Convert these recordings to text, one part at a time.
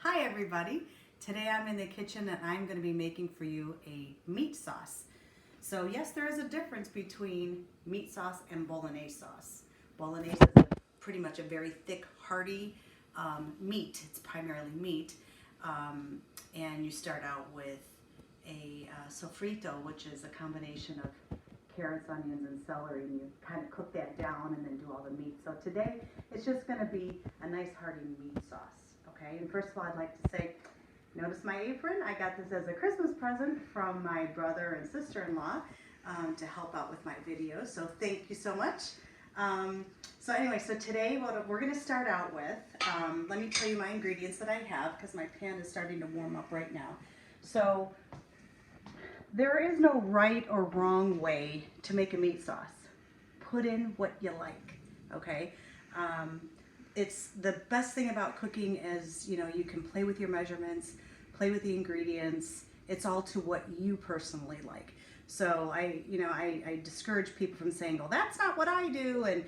Hi everybody. Today I'm in the kitchen and I'm going to be making for you a meat sauce. So yes, there is a difference between meat sauce and bolognese sauce. Bolognese is pretty much a very thick, hearty meat. It's primarily meat. And you start out with a sofrito, which is a combination of carrots, onions, and celery, and you kind of cook that down and then do all the meat. So today it's just going to be a nice hearty meat sauce. Okay, and first of all, I'd like to say, notice my apron. I got this as a Christmas present from my brother and sister-in-law to help out with my videos. So thank you so much. So anyway, so today what we're going to start out with, let me tell you my ingredients that I have because my pan is starting to warm up right now. So there is no right or wrong way to make a meat sauce. Put in what you like, okay? It's the best thing about cooking is, you can play with your measurements, play with the ingredients. It's all to what you personally like. So I discourage people from saying, well, that's not what I do, and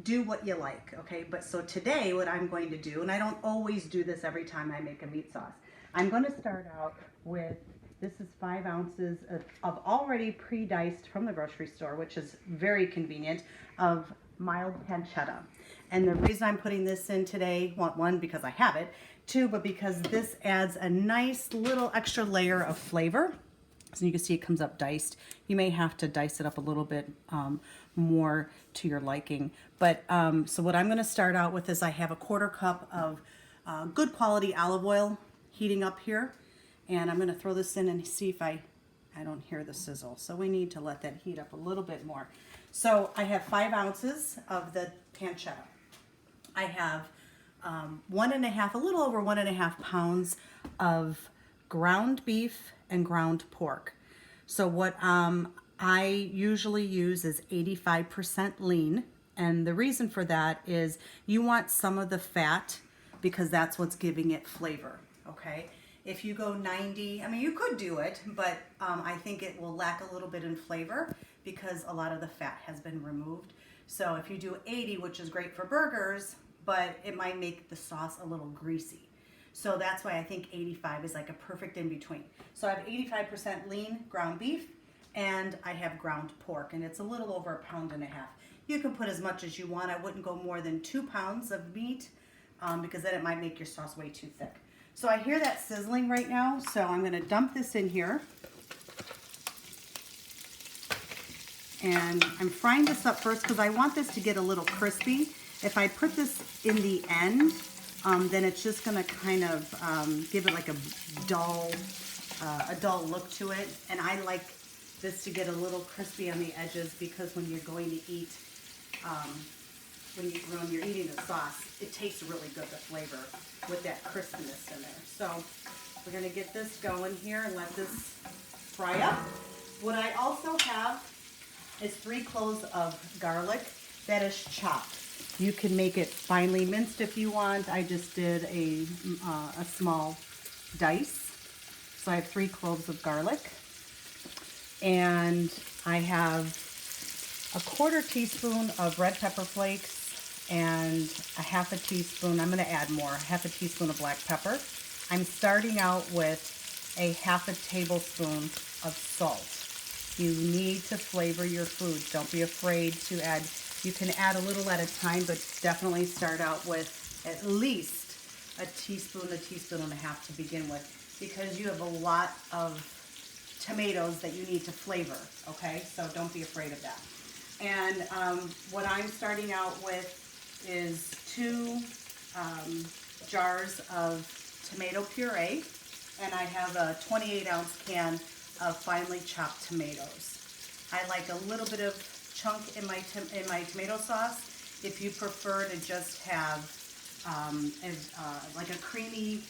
do what you like, okay? But so today what I'm going to do, and I don't always do this every time I make a meat sauce, I'm going to start out with, this is 5 ounces of already pre-diced from the grocery store, which is very convenient, of mild pancetta. And the reason I'm putting this in today, one, because I have it, two, but because this adds a nice little extra layer of flavor. So you can see it comes up diced. You may have to dice it up a little bit more to your liking. But so what I'm going to start out with is I have a 1/4 cup of good quality olive oil heating up here. And I'm going to throw this in and see if I don't hear the sizzle. So we need to let that heat up a little bit more. So I have 5 ounces of the pancetta. I have 1.5, a little over 1.5 pounds of ground beef and ground pork. So what I usually use is 85% lean. And the reason for that is you want some of the fat because that's what's giving it flavor, okay? If you go 90, I mean, you could do it, but I think it will lack a little bit in flavor because a lot of the fat has been removed. So if you do 80, which is great for burgers, but it might make the sauce a little greasy. So that's why I think 85 is like a perfect in between. So I have 85% lean ground beef and I have ground pork, and it's a little over 1.5 pounds. You can put as much as you want. I wouldn't go more than 2 pounds of meat because then it might make your sauce way too thick. So I hear that sizzling right now, so I'm going to dump this in here. And I'm frying this up first because I want this to get a little crispy. If I put this in the end, then it's just going to kind of give it like a dull look to it. And I like this to get a little crispy on the edges because when you're going to eat, when you're eating the sauce, it tastes really good, the flavor, with that crispiness in there. So we're going to get this going here and let this fry up. What I also have is 3 cloves of garlic that is chopped. You can make it finely minced if you want. I just did a small dice. So I have 3 cloves of garlic. And I have a 1/4 teaspoon of red pepper flakes and a 1/2 teaspoon, I'm going to add more, 1/2 teaspoon of black pepper. I'm starting out with a 1/2 tablespoon of salt. You need to flavor your food. Don't be afraid to add. You can add a little at a time, but definitely start out with at least a teaspoon and a 1/2 to begin with, because you have a lot of tomatoes that you need to flavor, okay? So don't be afraid of that. And what I'm starting out with is 2 jars of tomato puree, and I have a 28-ounce can of finely chopped tomatoes. I like a little bit of chunk in my tomato sauce. If you prefer to just have like a creamy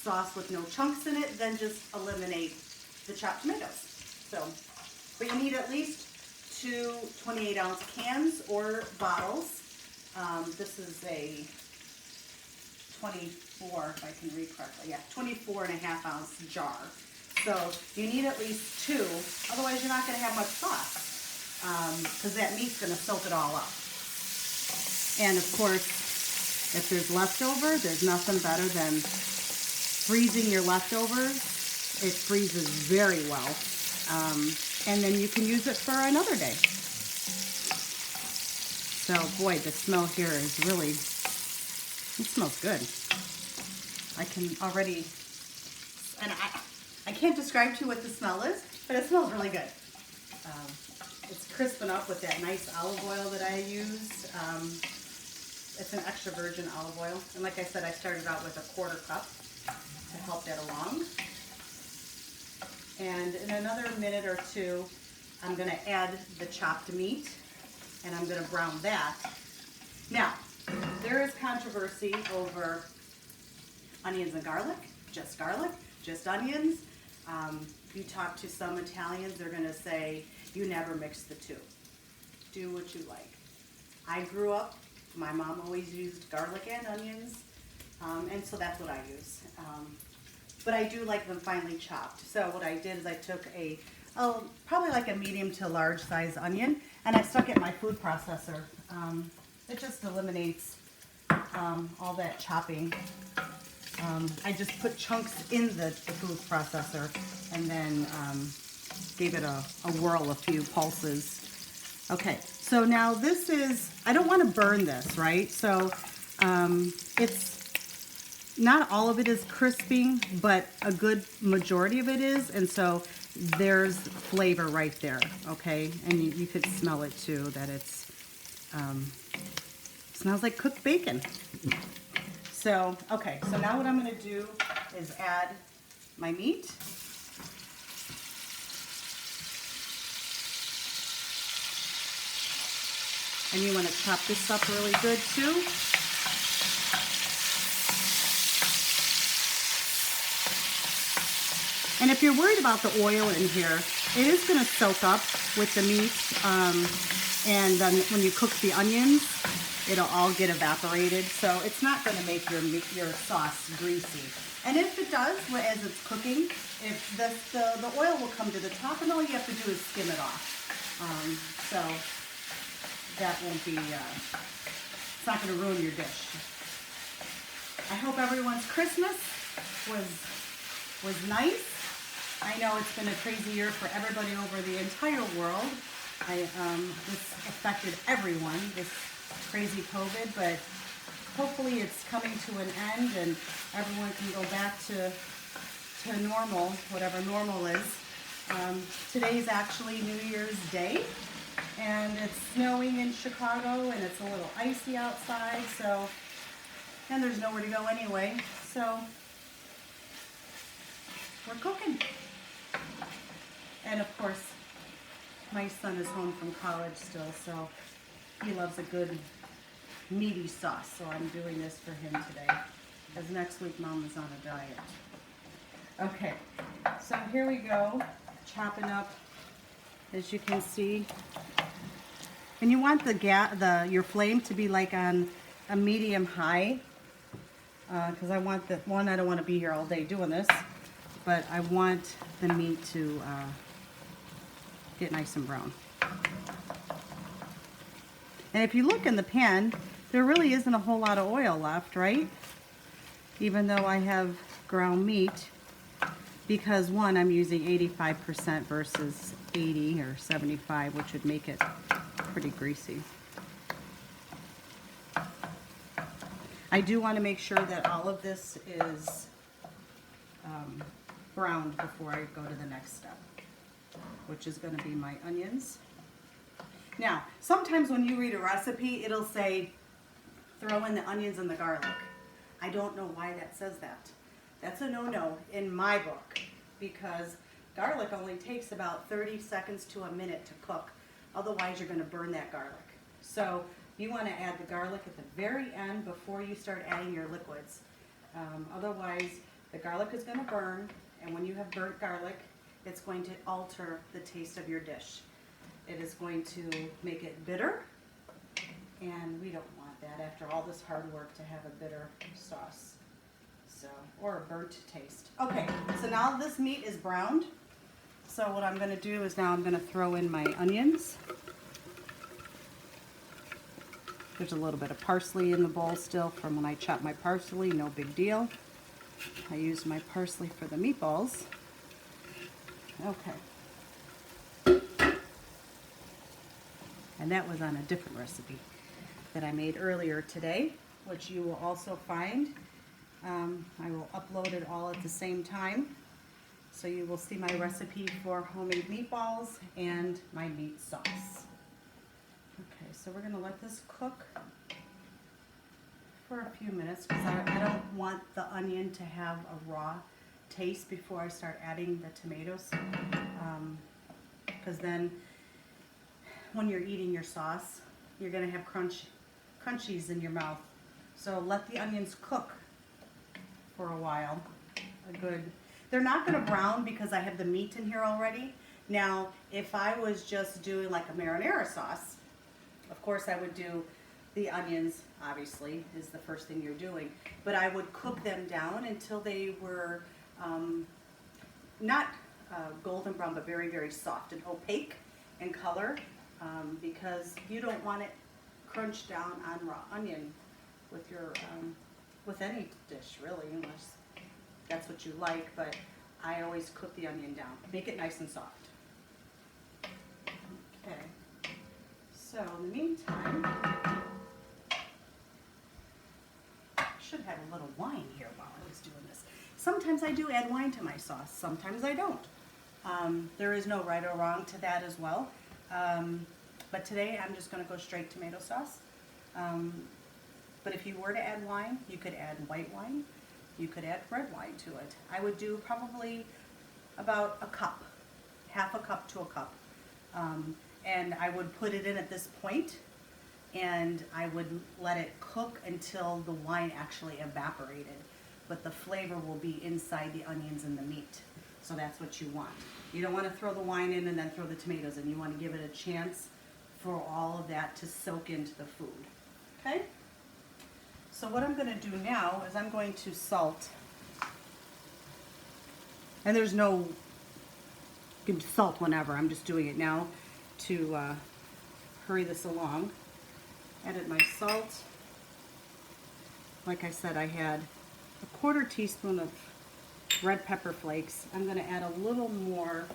sauce with no chunks in it, then just eliminate the chopped tomatoes. So, but you need at least 2 28-ounce cans or bottles. This is a 24, if I can read correctly. Yeah, 24.5-ounce jar. So you need at least 2, otherwise you're not going to have much sauce because that meat's going to soak it all up. And of course, if there's leftover, there's nothing better than freezing your leftovers, it freezes very well. And then you can use it for another day. So boy, the smell here is really, it smells good. I can already, and I can't describe to you what the smell is, but it smells really good. It's crisping up with that nice olive oil that I used. It's an extra virgin olive oil. And like I said, I started out with a 1/4 cup to help that along. And in another minute or two, I'm gonna add the chopped meat and I'm gonna brown that. Now, there is controversy over onions and garlic, just onions. You talk to some Italians, they're gonna say, you never mix the two. Do what you like. I grew up, my mom always used garlic and onions, and so that's what I use. But I do like them finely chopped. So what I did is I took probably like a medium to large size onion, and I stuck it in my food processor. It just eliminates all that chopping. I just put chunks in the food processor and then gave it a whirl, a few pulses. Okay, so now this is, I don't want to burn this, right? So it's, not all of it is crisping, but a good majority of it is, and so there's flavor right there, okay? And you could smell it too, that it's, smells like cooked bacon. So, okay, so now what I'm gonna do is add my meat. And you wanna chop this up really good too. And if you're worried about the oil in here, it is gonna soak up with the meat. And then when you cook the onions, it'll all get evaporated. So it's not gonna make your sauce greasy. And if it does, as it's cooking, if the oil will come to the top and all you have to do is skim it off. So that won't be, it's not gonna ruin your dish. I hope everyone's Christmas was nice. I know it's been a crazy year for everybody over the entire world. This affected everyone, this crazy COVID, but hopefully it's coming to an end and everyone can go back to normal, whatever normal is. Today's actually New Year's Day, and it's snowing in Chicago, and it's a little icy outside, so, and there's nowhere to go anyway, so we're cooking. And of course, my son is home from college still, so he loves a good meaty sauce, so I'm doing this for him today, as next week Mom is on a diet. Okay, so here we go, chopping up, as you can see. And you want your flame to be like on a medium high, because I want I don't want to be here all day doing this, but I want the meat to get nice and brown. And if you look in the pan, there really isn't a whole lot of oil left, right? Even though I have ground meat, because one, I'm using 85% versus 80 or 75, which would make it pretty greasy. I do want to make sure that all of this is browned before I go to the next step, which is going to be my onions. Now, sometimes when you read a recipe, it'll say throw in the onions and the garlic. I don't know why that says that. That's a no-no in my book, because garlic only takes about 30 seconds to a minute to cook. Otherwise, you're going to burn that garlic. So you want to add the garlic at the very end before you start adding your liquids. Otherwise, the garlic is going to burn, and when you have burnt garlic, it's going to alter the taste of your dish. It is going to make it bitter, and we don't want that after all this hard work to have a bitter sauce. So, or a burnt taste. Okay, so now this meat is browned. So what I'm going to do is now I'm going to throw in my onions. There's a little bit of parsley in the bowl still from when I chopped my parsley, no big deal. I used my parsley for the meatballs. Okay. And that was on a different recipe that I made earlier today, which you will also find. I will upload it all at the same time. So you will see my recipe for homemade meatballs and my meat sauce. Okay, so we're gonna let this cook for a few minutes because I don't want the onion to have a raw taste before I start adding the tomatoes. Because then when you're eating your sauce, you're gonna have crunchies in your mouth. So let the onions cook for a while. They're not gonna brown because I have the meat in here already. Now, if I was just doing like a marinara sauce, of course I would do the onions, obviously, is the first thing you're doing. But I would cook them down until they were not golden brown, but very, very soft and opaque in color. Because you don't want it crunched down on raw onion with your with any dish really, unless that's what you like. But I always cook the onion down, make it nice and soft. Okay. So in the meantime, I should have a little wine here while I was doing this. Sometimes I do add wine to my sauce. Sometimes I don't. There is no right or wrong to that as well. But today I'm just going to go straight tomato sauce. But if you were to add wine, you could add white wine. You could add red wine to it. I would do probably about a cup, half a cup to a cup. And I would put it in at this point, and I would let it cook until the wine actually evaporated. But the flavor will be inside the onions and the meat. So that's what you want. You don't want to throw the wine in and then throw the tomatoes in. You want to give it a chance for all of that to soak into the food. Okay? So what I'm going to do now is I'm going to salt. And there's no, you can salt whenever. I'm just doing it now to hurry this along. Added my salt. Like I said, I had a 1/4 teaspoon of red pepper flakes. I'm going to add a little more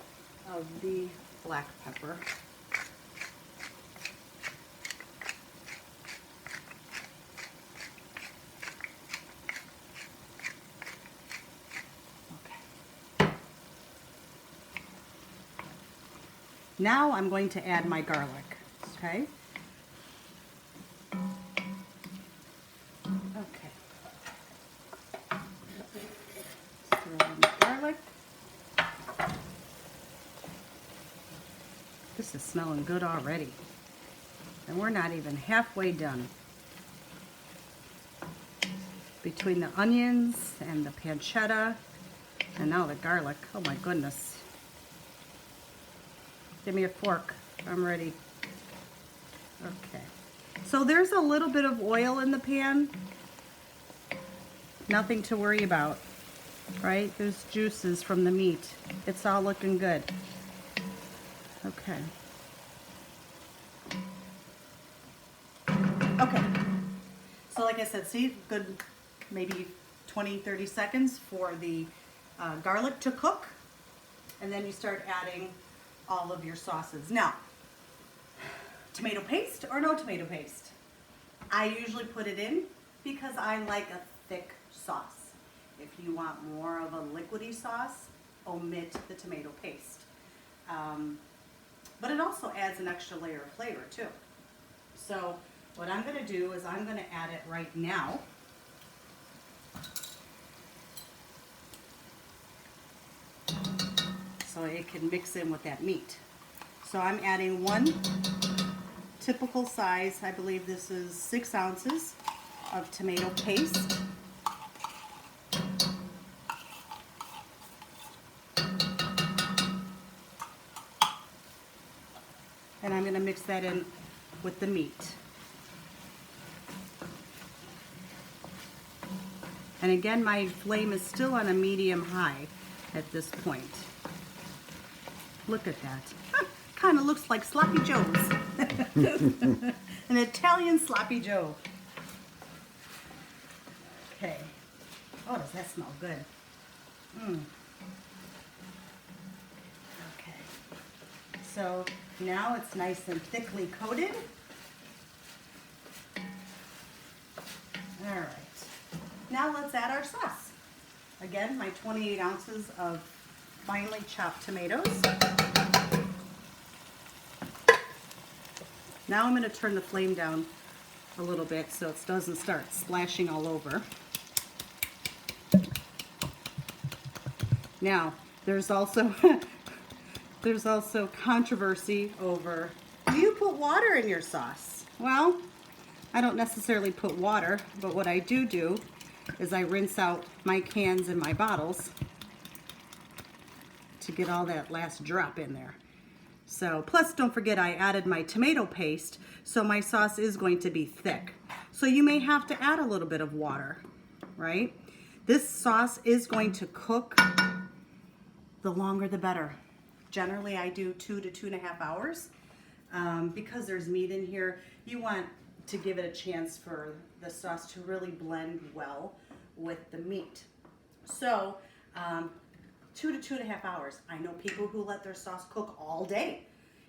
of the black pepper. Okay. Now I'm going to add my garlic. Okay. This is smelling good already. And we're not even halfway done. Between the onions and the pancetta and now the garlic. Oh my goodness. Give me a fork. I'm ready. Okay. So there's a little bit of oil in the pan. Nothing to worry about. Right? There's juices from the meat. It's all looking good. Okay. Okay. So like I said, see, good maybe 20-30 seconds for the garlic to cook. And then you start adding all of your sauces. Now, tomato paste or no tomato paste? I usually put it in because I like a thick sauce. If you want more of a liquidy sauce, omit the tomato paste. But it also adds an extra layer of flavor too. So what I'm going to do is I'm going to add it right now. So it can mix in with that meat. So I'm adding 1 typical size, I believe this is 6 ounces of tomato paste. And I'm going to mix that in with the meat. And again, my flame is still on a medium high at this point. Look at that. Kind of looks like Sloppy Joe's. An Italian Sloppy Joe. Okay. Oh, does that smell good? Mm. Okay. So now it's nice and thickly coated. All right. Now let's add our sauce. Again, my 28 ounces of finely chopped tomatoes. Now I'm going to turn the flame down a little bit so it doesn't start splashing all over. Now, there's also controversy over, do you put water in your sauce? Well, I don't necessarily put water, but what I do is I rinse out my cans and my bottles to get all that last drop in there. So, plus don't forget I added my tomato paste, so my sauce is going to be thick. So you may have to add a little bit of water, right? This sauce is going to cook, the longer the better. Generally I do 2 to 2.5 hours. Because there's meat in here, you want to give it a chance for the sauce to really blend well with the meat. So 2 to 2.5 hours. I know people who let their sauce cook all day.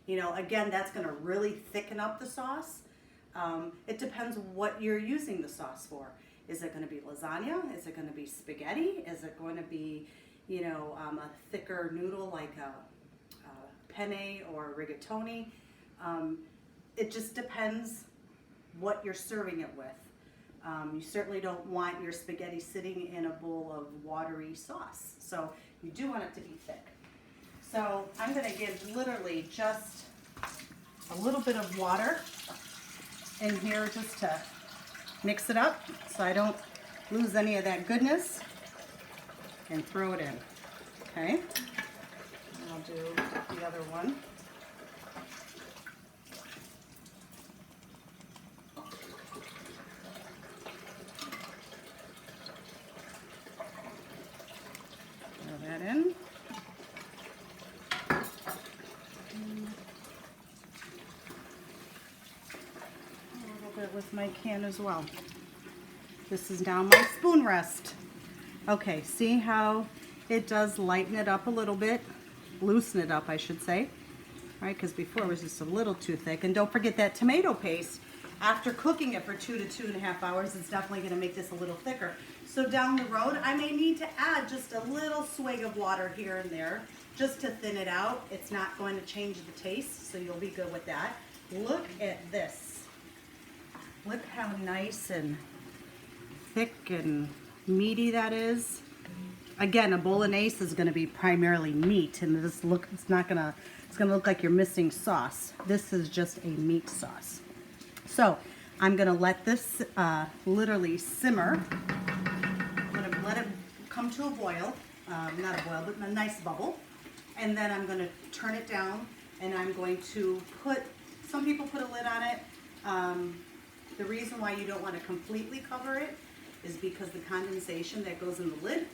You know, again, that's going to really thicken up the sauce. It depends what you're using the sauce for. Is it going to be lasagna? Is it going to be spaghetti? Is it going to be, you know, a thicker noodle like a penne or rigatoni? It just depends what you're serving it with. You certainly don't want your spaghetti sitting in a bowl of watery sauce. So you do want it to be thick. So I'm going to give literally just a little bit of water in here just to mix it up so I don't lose any of that goodness, and throw it in. Okay, and I'll do the other one. Throw that in. With my can as well. This is now my spoon rest. Okay, see how it does lighten it up a little bit, loosen it up I should say, right? Because before it was just a little too thick. And don't forget that tomato paste, after cooking it for 2 to 2.5 hours, it's definitely going to make this a little thicker. So down the road I may need to add just a little swig of water here and there just to thin it out. It's not going to change the taste, so you'll be good with that. Look at this. Look how nice and thick and meaty that is. Again, a bolognese is going to be primarily meat, and it's gonna look like you're missing sauce. This is just a meat sauce. So I'm gonna let this literally simmer. I'm gonna let it come to a boil, not a boil, but a nice bubble. And then I'm gonna turn it down, and I'm going to put, some people put a lid on it. The reason why you don't want to completely cover it is because the condensation that goes in the lid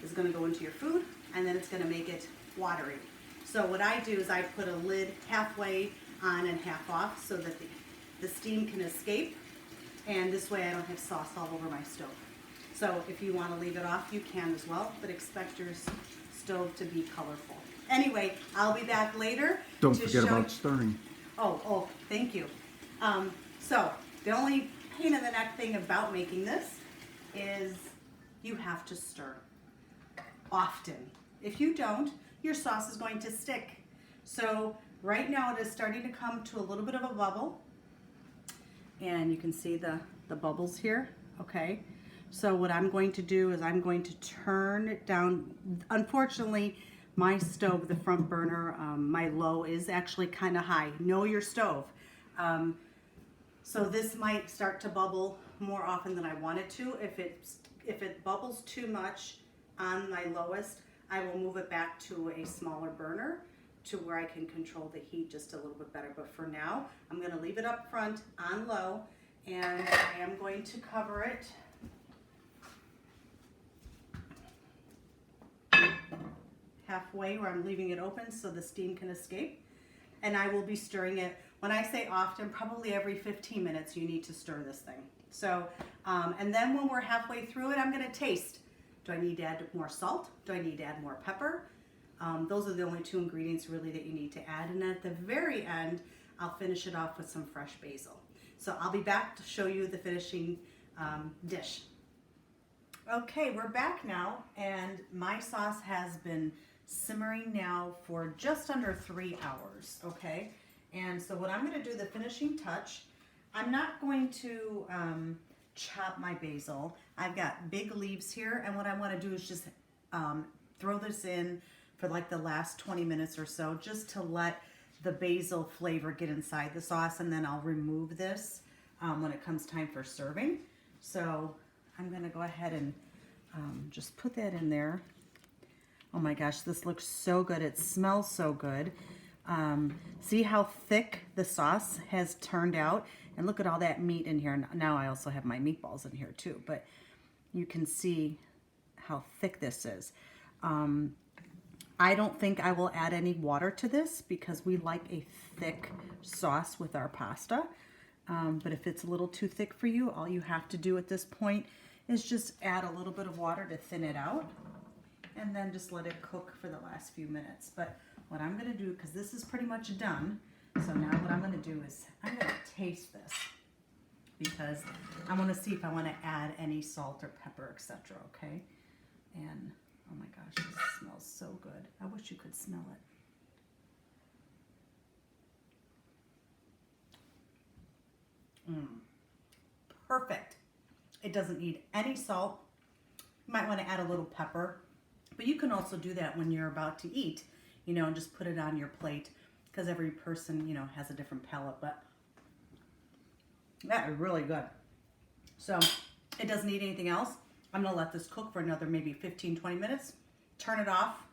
is going to go into your food, and then it's going to make it watery. So what I do is I put a lid halfway on and half off so that the steam can escape, and this way I don't have sauce all over my stove. So if you want to leave it off, you can as well, but expect your stove to be colorful. Anyway, I'll be back later. Don't forget about stirring. Oh, thank you. So the only pain in the neck thing about making this is you have to stir often. If you don't, your sauce is going to stick. So right now it is starting to come to a little bit of a bubble, and you can see the bubbles here. Okay, so what I'm going to do is I'm going to turn it down. Unfortunately, my stove, the front burner, my low is actually kind of high. Know your stove. So this might start to bubble more often than I want it to. If it bubbles too much on my lowest, I will move it back to a smaller burner to where I can control the heat just a little bit better. But for now, I'm going to leave it up front on low, and I am going to cover it halfway where I'm leaving it open so the steam can escape. And I will be stirring it. When I say often, probably every 15 minutes you need to stir this thing. So, and then when we're halfway through it, I'm going to taste. Do I need to add more salt? Do I need to add more pepper? Those are the only two ingredients really that you need to add. And at the very end, I'll finish it off with some fresh basil. So I'll be back to show you the finishing dish. Okay, we're back now, and my sauce has been simmering now for just under 3 hours, okay? And so what I'm going to do, the finishing touch, I'm not going to chop my basil. I've got big leaves here, and what I want to do is just throw this in for like the last 20 minutes or so, just to let the basil flavor get inside the sauce, and then I'll remove this when it comes time for serving. So I'm going to go ahead and just put that in there. Oh my gosh, this looks so good. It smells so good. See how thick the sauce has turned out? And look at all that meat in here. Now I also have my meatballs in here too, but you can see how thick this is. I don't think I will add any water to this because we like a thick sauce with our pasta. But if it's a little too thick for you, all you have to do at this point is just add a little bit of water to thin it out, and then just let it cook for the last few minutes. But what I'm going to do, because this is pretty much done, so now what I'm going to do is I'm going to taste this, because I want to see if I want to add any salt or pepper, etc. Okay? And oh my gosh, this smells so good. I wish you could smell it. Perfect. It doesn't need any salt. You might want to add a little pepper, but you can also do that when you're about to eat, you know, and just put it on your plate, because every person, you know, has a different palate. But that is really good. So it doesn't need anything else. I'm going to let this cook for another maybe 15-20 minutes, turn it off,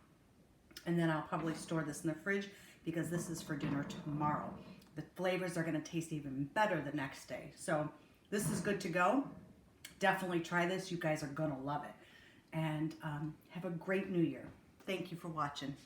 and then I'll probably store this in the fridge, because this is for dinner tomorrow. The flavors are going to taste even better the next day. So this is good to go. Definitely try this. You guys are going to love it. And have a great new year. Thank you for watching.